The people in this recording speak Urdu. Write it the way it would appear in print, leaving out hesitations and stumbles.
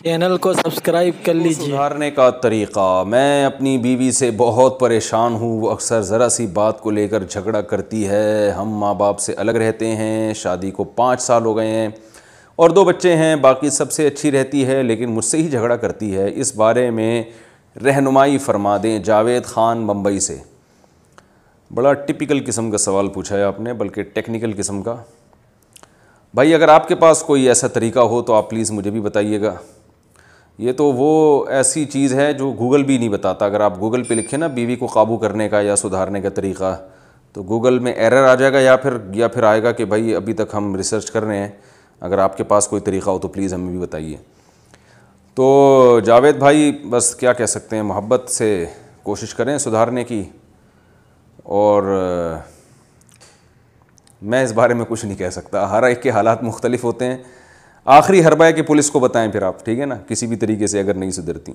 چینل کو سبسکرائب کر لیجئے۔ سدھارنے کا طریقہ: میں اپنی بیوی سے بہت پریشان ہوں، وہ اکثر ذرا سی بات کو لے کر جھگڑا کرتی ہے۔ ہم ماں باپ سے الگ رہتے ہیں، شادی کو 5 سال ہو گئے ہیں اور 2 بچے ہیں، باقی سب سے اچھی رہتی ہے لیکن مجھ سے ہی جھگڑا کرتی ہے، اس بارے میں رہنمائی فرما دیں۔ جاوید خان بمبئی سے۔ بڑا ٹپیکل قسم کا سوال پوچھا ہے آپ نے، بلکہ ٹیکنیکل قسم کا۔ بھائی اگر آپ کے پاس کوئی ایسا طریقہ ہو تو آپ پلیز مجھے بھی بتائیے گا۔ یہ تو وہ ایسی چیز ہے جو گوگل بھی نہیں بتاتا۔ اگر آپ گوگل پہ لکھیں نا بیوی کو قابو کرنے کا یا سدھارنے کا طریقہ، تو گوگل میں ایرر آ جائے گا یا پھر آئے گا کہ بھائی ابھی تک ہم ریسرچ کر رہے ہیں، اگر آپ کے پاس کوئی طریقہ ہو تو پلیز ہمیں بھی بتائیے۔ تو جاوید بھائی بس کیا کہہ سکتے ہیں، محبت سے کوشش کریں سدھارنے کی، اور میں اس بارے میں کچھ نہیں کہہ سکتا، ہر ایک کے حالات مختلف ہوتے ہیں۔ آخری حربہ ہے کہ پولیس کو بتائیں پھر آپ، ٹھیک ہے نا، کسی بھی طریقے سے اگر نہیں سدھرتی۔